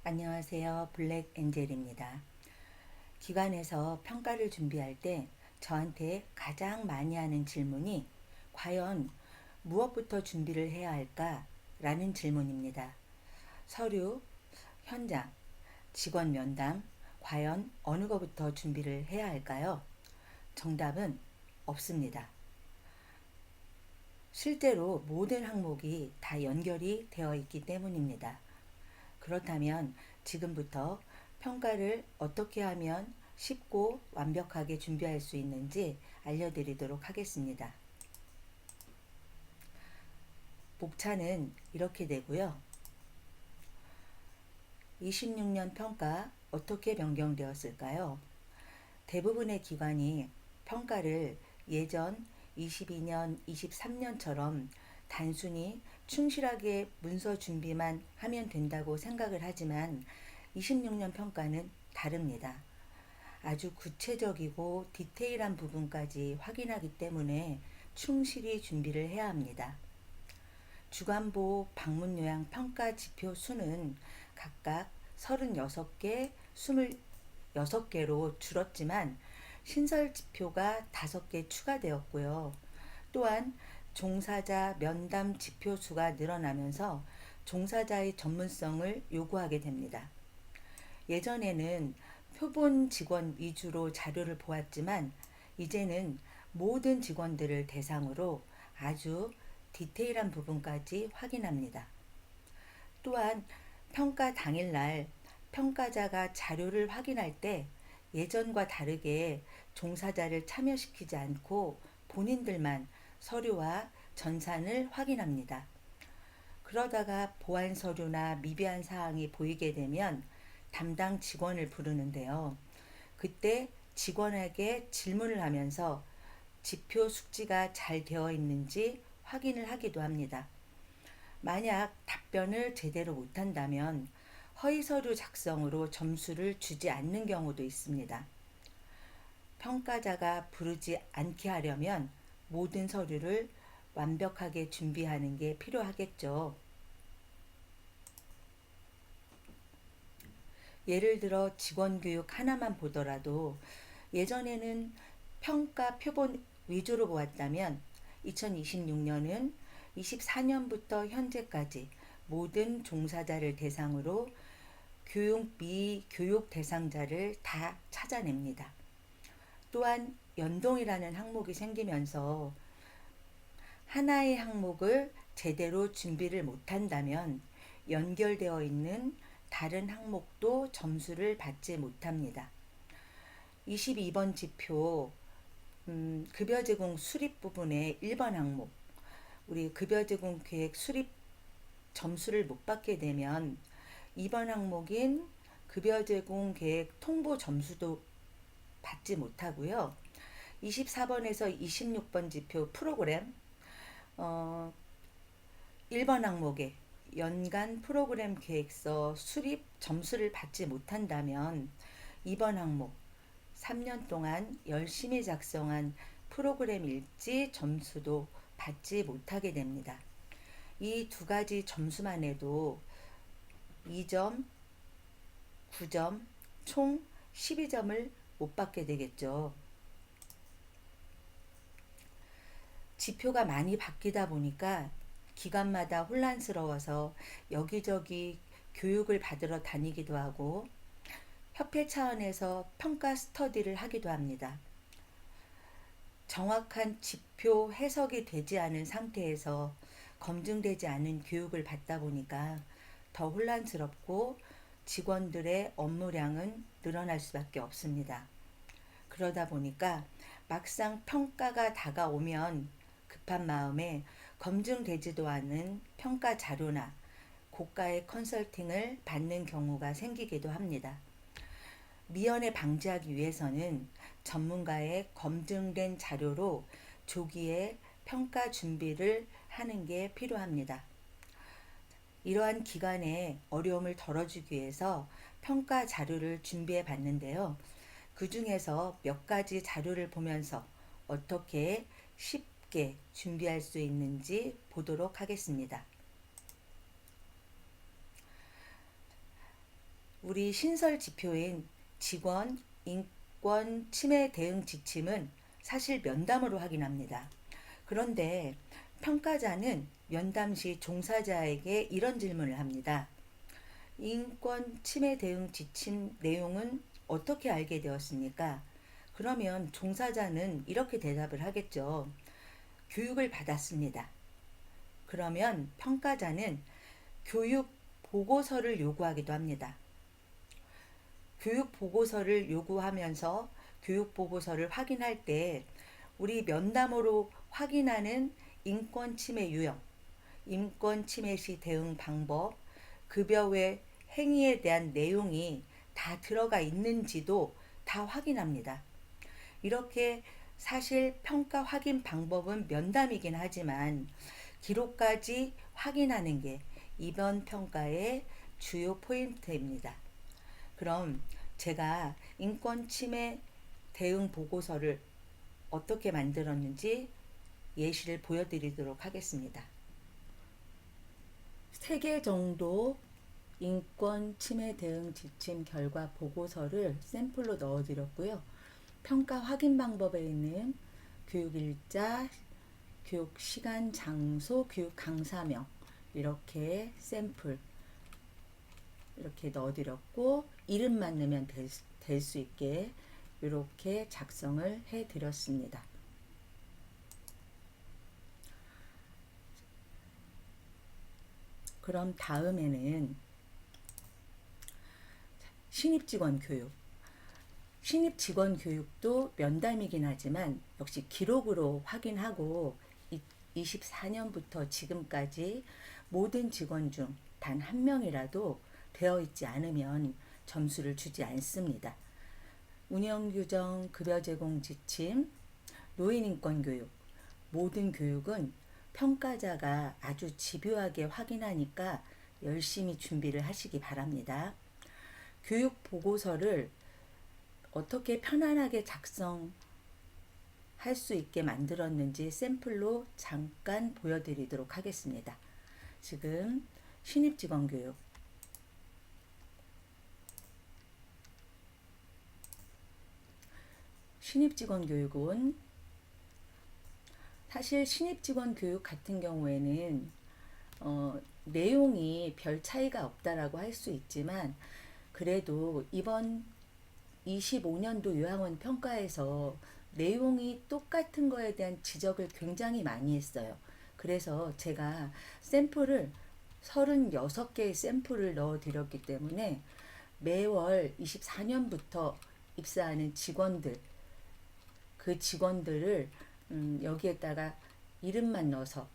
안녕하세요. 블랙엔젤입니다. 기관에서 평가를 준비할 때 저한테 가장 많이 하는 질문이 과연 무엇부터 준비를 해야 할까? 라는 질문입니다. 서류, 현장, 직원 면담, 과연 어느 것부터 준비를 해야 할까요? 정답은 없습니다. 실제로 모든 항목이 다 연결이 되어 있기 때문입니다. 그렇다면 지금부터 평가를 어떻게 하면 쉽고 완벽하게 준비할 수 있는지 알려드리도록 하겠습니다. 목차는 이렇게 되고요. 26년 평가 어떻게 변경되었을까요? 대부분의 기관이 평가를 예전 22년, 23년처럼 단순히 충실하게 문서 준비만 하면 된다고 생각을 하지만 26년 평가는 다릅니다. 아주 구체적이고 디테일한 부분까지 확인하기 때문에 충실히 준비를 해야 합니다. 주간보 방문 요양 평가 지표 수는 각각 36개, 26개로 줄었지만 신설 지표가 5개 추가되었고요. 또한 종사자 면담 지표 수가 늘어나면서 종사자의 전문성을 요구하게 됩니다. 예전에는 표본 직원 위주로 자료를 보았지만 이제는 모든 직원들을 대상으로 아주 디테일한 부분까지 확인합니다. 또한 평가 당일날 평가자가 자료를 확인할 때 예전과 다르게 종사자를 참여시키지 않고 본인들만 서류와 전산을 확인합니다. 그러다가 보안 서류나 미비한 사항이 보이게 되면 담당 직원을 부르는데요. 그때 직원에게 질문을 하면서 지표 숙지가 잘 되어 있는지 확인을 하기도 합니다. 만약 답변을 제대로 못한다면 허위 서류 작성으로 점수를 주지 않는 경우도 있습니다. 평가자가 부르지 않게 하려면 모든 서류를 완벽하게 준비하는 게 필요하겠죠. 예를 들어 직원 교육 하나만 보더라도 예전에는 평가 표본 위주로 보았다면 2026년은 24년부터 현재까지 모든 종사자를 대상으로 교육 미교육 대상자를 다 찾아냅니다. 또한 연동이라는 항목이 생기면서 하나의 항목을 제대로 준비를 못한다면 연결되어 있는 다른 항목도 점수를 받지 못합니다. 22번 지표 급여 제공 수립 부분의 1번 항목 우리 급여 제공 계획 수립 점수를 못 받게 되면 2번 항목인 급여 제공 계획 통보 점수도 받지 못하고요. 24번에서 26번 지표 프로그램 1번 항목에 연간 프로그램 계획서 수립 점수를 받지 못한다면 2번 항목 3년 동안 열심히 작성한 프로그램 일지 점수도 받지 못하게 됩니다. 이 두 가지 점수만 해도 2점, 9점, 총 12점을 못 받게 되겠죠. 지표가 많이 바뀌다 보니까 기관마다 혼란스러워서 여기저기 교육을 받으러 다니기도 하고 협회 차원에서 평가 스터디를 하기도 합니다. 정확한 지표 해석이 되지 않은 상태에서 검증되지 않은 교육을 받다 보니까 더 혼란스럽고 직원들의 업무량은 늘어날 수밖에 없습니다. 그러다 보니까 막상 평가가 다가오면 급한 마음에 검증되지도 않은 평가 자료나 고가의 컨설팅을 받는 경우가 생기기도 합니다. 미연에 방지하기 위해서는 전문가의 검증된 자료로 조기에 평가 준비를 하는 게 필요합니다. 이러한 기간에 어려움을 덜어주기 위해서 평가 자료를 준비해 봤는데요. 그 중에서 몇 가지 자료를 보면서 어떻게 쉽게 준비할 수 있는지 보도록 하겠습니다. 우리 신설 지표인 직원 인권 침해 대응 지침은 사실 면담으로 확인합니다. 그런데 평가자는 면담 시 종사자에게 이런 질문을 합니다. 인권 침해 대응 지침 내용은 어떻게 알게 되었습니까? 그러면 종사자는 이렇게 대답을 하겠죠. 교육을 받았습니다. 그러면 평가자는 교육 보고서를 요구하기도 합니다. 교육 보고서를 요구하면서 교육 보고서를 확인할 때 우리 면담으로 확인하는 인권 침해 유형, 인권 침해 시 대응 방법, 급여 외 행위에 대한 내용이 다 들어가 있는지도 다 확인합니다. 이렇게 사실 평가 확인 방법은 면담이긴 하지만 기록까지 확인하는 게 이번 평가의 주요 포인트입니다. 그럼 제가 인권 침해 대응 보고서를 어떻게 만들었는지 예시를 보여드리도록 하겠습니다. 3개 정도 인권 침해 대응 지침 결과 보고서를 샘플로 넣어드렸고요. 평가 확인 방법에 있는 교육 일자, 교육 시간, 장소, 교육 강사명 이렇게 샘플 이렇게 넣어드렸고 이름만 넣으면 될 수 있게 이렇게 작성을 해드렸습니다. 그럼 다음에는 신입직원 교육. 신입직원 교육도 면담이긴 하지만 역시 기록으로 확인하고 24년부터 지금까지 모든 직원 중 단 한 명이라도 되어 있지 않으면 점수를 주지 않습니다. 운영규정, 급여 제공 지침, 노인인권 교육, 모든 교육은 평가자가 아주 집요하게 확인하니까 열심히 준비를 하시기 바랍니다. 교육 보고서를 어떻게 편안하게 작성할 수 있게 만들었는지 샘플로 잠깐 보여드리도록 하겠습니다. 지금 신입직원 교육 신입직원 교육은 사실 신입직원 교육 같은 경우에는 내용이 별 차이가 없다라고 할 수 있지만 그래도 이번 25년도 요양원 평가에서 내용이 똑같은 거에 대한 지적을 굉장히 많이 했어요. 그래서 제가 샘플을 36개의 샘플을 넣어 드렸기 때문에 매월 24년부터 입사하는 직원들 그 직원들을 여기에다가 이름만 넣어서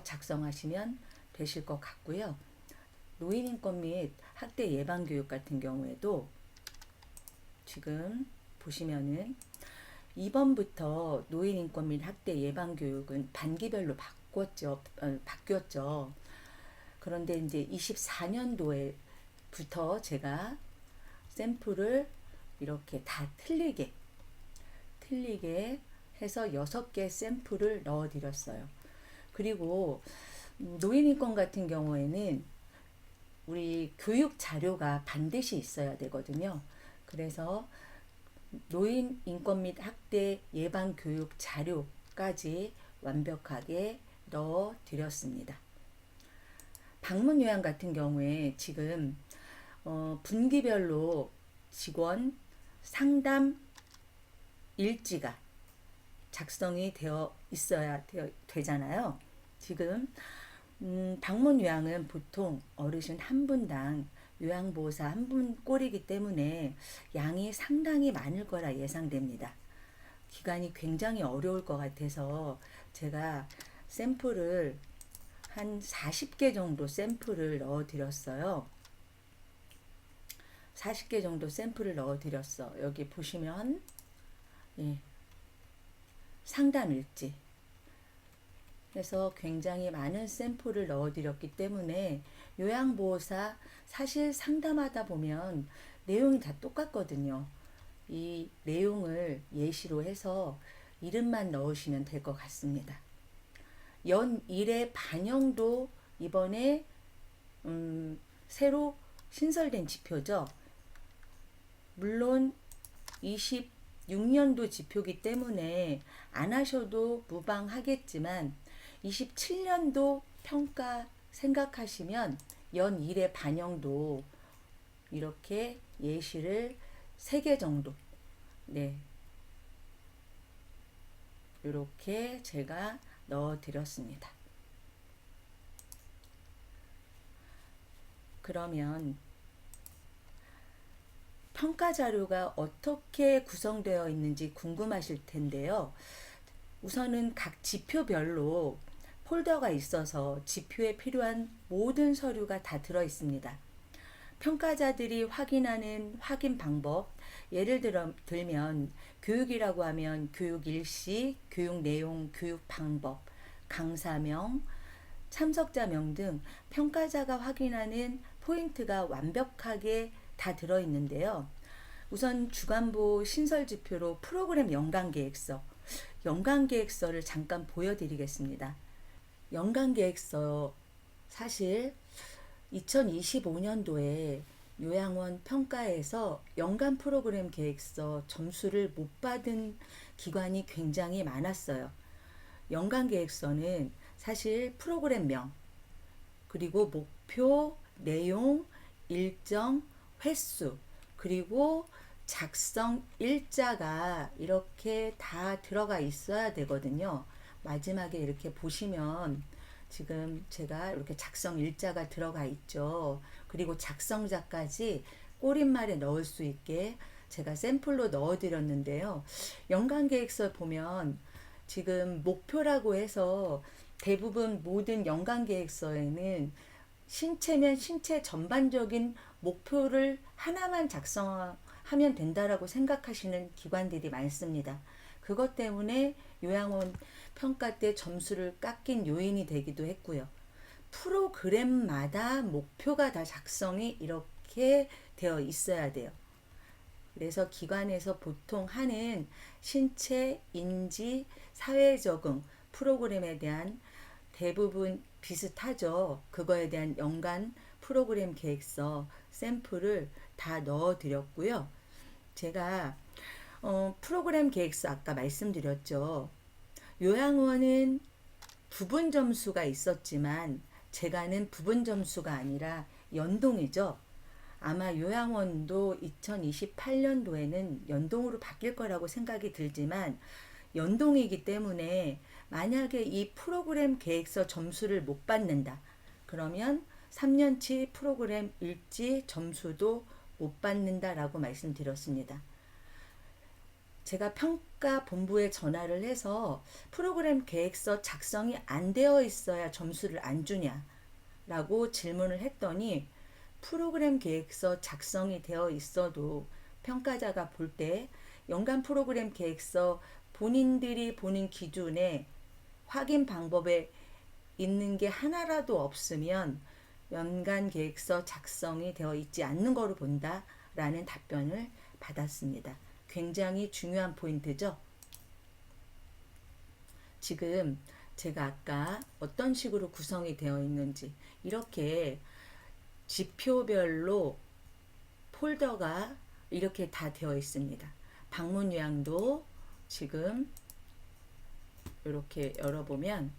작성하시면 되실 것 같고요. 노인인권 및 학대 예방교육 같은 경우에도 지금 보시면은 이번부터 노인인권 및 학대 예방교육은 반기별로 바뀌었죠. 그런데 이제 24년도에부터 제가 샘플을 이렇게 다 틀리게 해서 6개 샘플을 넣어 드렸어요. 그리고 노인인권 같은 경우에는 우리 교육 자료가 반드시 있어야 되거든요. 그래서 노인 인권 및 학대 예방 교육 자료까지 완벽하게 넣어 드렸습니다. 방문 요양 같은 경우에 지금 분기별로 직원 상담 일지가 작성이 되어야 되잖아요. 지금 방문 요양은 보통 어르신 한 분당 요양보호사 한 분 꼴이기 때문에 양이 상당히 많을 거라 예상됩니다. 기간이 굉장히 어려울 것 같아서 제가 샘플을 한 40개 정도 샘플을 넣어 드렸어요. 40개 정도 샘플을 넣어 드렸어. 여기 보시면 예, 상담 일지 해서 굉장히 많은 샘플을 넣어드렸기 때문에 요양보호사 사실 상담하다 보면 내용이 다 똑같거든요. 이 내용을 예시로 해서 이름만 넣으시면 될 것 같습니다. 연 1회 반영도 이번에 새로 신설된 지표죠. 물론 26년도 지표기 때문에 안 하셔도 무방하겠지만 27년도 평가 생각하시면 연 1의 반영도 이렇게 예시를 3개 정도, 네, 이렇게 제가 넣어 드렸습니다. 그러면 평가 자료가 어떻게 구성되어 있는지 궁금하실 텐데요. 우선은 각 지표별로 폴더가 있어서 지표에 필요한 모든 서류가 다 들어 있습니다. 평가자들이 확인하는 확인 방법, 예를 들면 교육이라고 하면 교육 일시, 교육 내용, 교육 방법, 강사명, 참석자명 등 평가자가 확인하는 포인트가 완벽하게 다 들어있는데요. 우선 주간보 신설지표로 프로그램 연간계획서를 잠깐 보여드리겠습니다. 연간계획서 사실 2025년도에 요양원 평가에서 연간 프로그램 계획서 점수를 못 받은 기관이 굉장히 많았어요. 연간 계획서는 사실 프로그램명, 그리고 목표, 내용, 일정, 횟수, 그리고 작성 일자가 이렇게 다 들어가 있어야 되거든요. 마지막에 이렇게 보시면 지금 제가 이렇게 작성 일자가 들어가 있죠. 그리고 작성자까지 꼬릿말에 넣을 수 있게 제가 샘플로 넣어 드렸는데요. 연간 계획서 보면 지금 목표라고 해서 대부분 모든 연간 계획서에는 신체면 신체 전반적인 목표를 하나만 작성하면 된다라고 생각하시는 기관들이 많습니다. 그것 때문에 요양원 평가 때 점수를 깎인 요인이 되기도 했고요. 프로그램마다 목표가 다 작성이 이렇게 되어 있어야 돼요. 그래서 기관에서 보통 하는 신체, 인지, 사회 적응 프로그램에 대한 대부분 비슷하죠. 그거에 대한 연간 프로그램 계획서 샘플을 다 넣어 드렸고요. 제가 프로그램 계획서 아까 말씀드렸죠. 요양원은 부분 점수가 있었지만 제가는 부분 점수가 아니라 연동이죠. 아마 요양원도 2028년도에는 연동으로 바뀔 거라고 생각이 들지만 연동이기 때문에 만약에 이 프로그램 계획서 점수를 못 받는다. 그러면 3년치 프로그램 일지 점수도 못 받는다라고 말씀드렸습니다. 제가 평가 본부에 전화를 해서 프로그램 계획서 작성이 안 되어 있어야 점수를 안 주냐라고 질문을 했더니 프로그램 계획서 작성이 되어 있어도 평가자가 볼 때 연간 프로그램 계획서 본인들이 보는 기준에 확인 방법에 있는 게 하나라도 없으면 연간 계획서 작성이 되어 있지 않는 거로 본다라는 답변을 받았습니다. 굉장히 중요한 포인트죠. 지금 제가 아까 어떤 식으로 구성이 되어 있는지 이렇게 지표별로 폴더가 이렇게 다 되어 있습니다. 방문 요양도 지금 이렇게 열어보면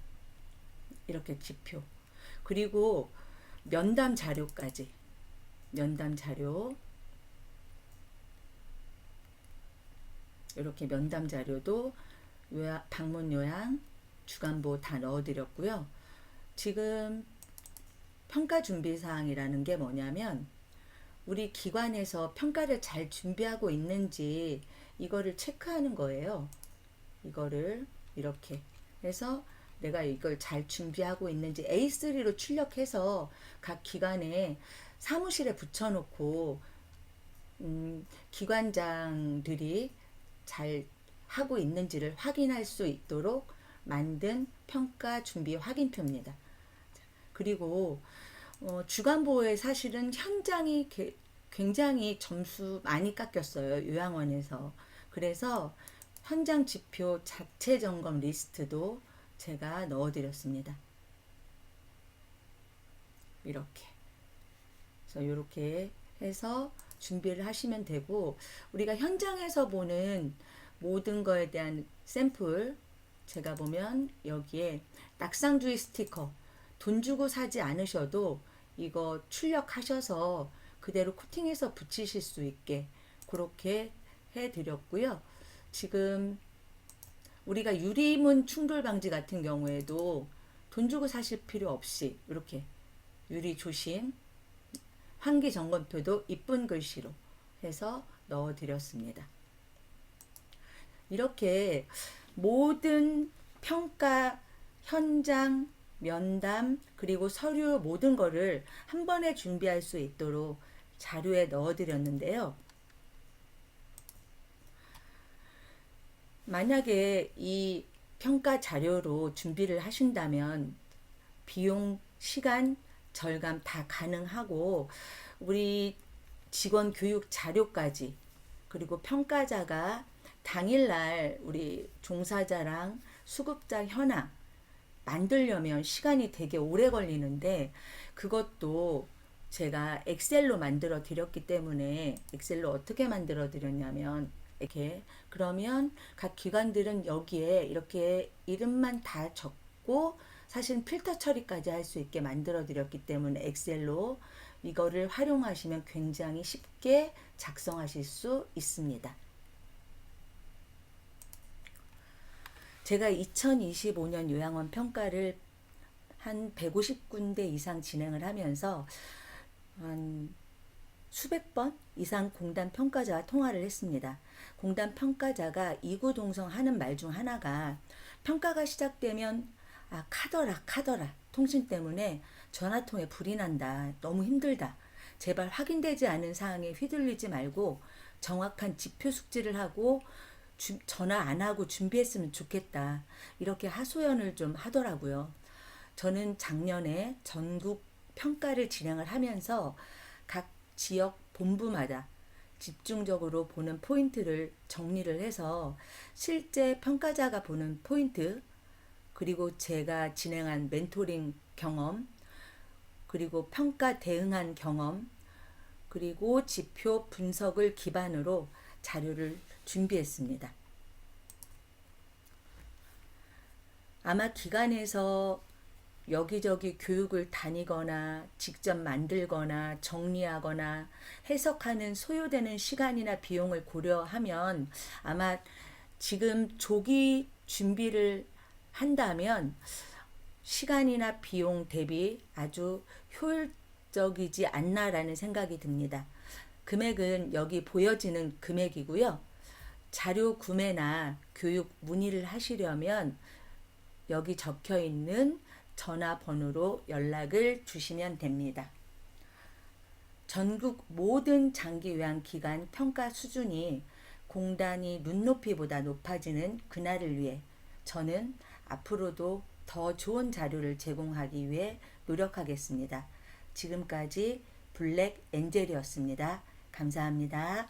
이렇게 지표, 그리고 면담 자료까지, 면담 자료, 이렇게 면담 자료도 방문 요양, 주간보 다 넣어드렸고요. 지금 평가 준비 사항이라는 게 뭐냐면 우리 기관에서 평가를 잘 준비하고 있는지 이거를 체크하는 거예요. 이거를 이렇게 해서 내가 이걸 잘 준비하고 있는지 A3로 출력해서 각 기관에 사무실에 붙여놓고 기관장들이 잘 하고 있는지를 확인할 수 있도록 만든 평가 준비 확인표입니다. 그리고 주간보호에 사실은 현장이 굉장히 점수 많이 깎였어요. 요양원에서. 그래서 현장 지표 자체 점검 리스트도 제가 넣어드렸습니다. 이렇게. 그래서 이렇게 해서 준비를 하시면 되고, 우리가 현장에서 보는 모든 거에 대한 샘플, 제가 보면 여기에 낙상주의 스티커, 돈 주고 사지 않으셔도 이거 출력하셔서 그대로 코팅해서 붙이실 수 있게 그렇게 해드렸고요. 지금 우리가 유리문 충돌 방지 같은 경우에도 돈 주고 사실 필요 없이 이렇게 유리 조심, 환기 점검표도 이쁜 글씨로 해서 넣어드렸습니다. 이렇게 모든 평가, 현장, 면담, 그리고 서류 모든 거를 한 번에 준비할 수 있도록 자료에 넣어드렸는데요. 만약에 이 평가 자료로 준비를 하신다면 비용, 시간 절감 다 가능하고, 우리 직원 교육 자료까지, 그리고 평가자가 당일날 우리 종사자랑 수급자 현황 만들려면 시간이 되게 오래 걸리는데, 그것도 제가 엑셀로 만들어 드렸기 때문에, 엑셀로 어떻게 만들어 드렸냐면 이렇게, 그러면 각 기관들은 여기에 이렇게 이름만 다 적고 사실 필터 처리까지 할 수 있게 만들어 드렸기 때문에 엑셀로 이거를 활용하시면 굉장히 쉽게 작성하실 수 있습니다. 제가 2025년 요양원 평가를 한 150군데 이상 진행을 하면서 한 수백 번 이상 공단 평가자와 통화를 했습니다. 공단 평가자가 이구동성하는 말 중 하나가, 평가가 시작되면 카더라 통신 때문에 전화통에 불이 난다, 너무 힘들다, 제발 확인되지 않은 사항에 휘둘리지 말고 정확한 지표 숙지를 하고 전화 안 하고 준비했으면 좋겠다, 이렇게 하소연을 좀 하더라고요. 저는 작년에 전국 평가를 진행을 하면서 각 지역 본부마다 집중적으로 보는 포인트를 정리를 해서 실제 평가자가 보는 포인트, 그리고 제가 진행한 멘토링 경험, 그리고 평가 대응한 경험, 그리고 지표 분석을 기반으로 자료를 준비했습니다. 아마 기관에서 여기저기 교육을 다니거나 직접 만들거나 정리하거나 해석하는 소요되는 시간이나 비용을 고려하면 아마 지금 조기 준비를 한다면 시간이나 비용 대비 아주 효율적이지 않나라는 생각이 듭니다. 금액은 여기 보여지는 금액이고요. 자료 구매나 교육 문의를 하시려면 여기 적혀 있는 전화번호로 연락을 주시면 됩니다. 전국 모든 장기요양기관 평가 수준이 공단이 눈높이보다 높아지는 그날을 위해 저는 앞으로도 더 좋은 자료를 제공하기 위해 노력하겠습니다. 지금까지 블랙 엔젤이었습니다. 감사합니다.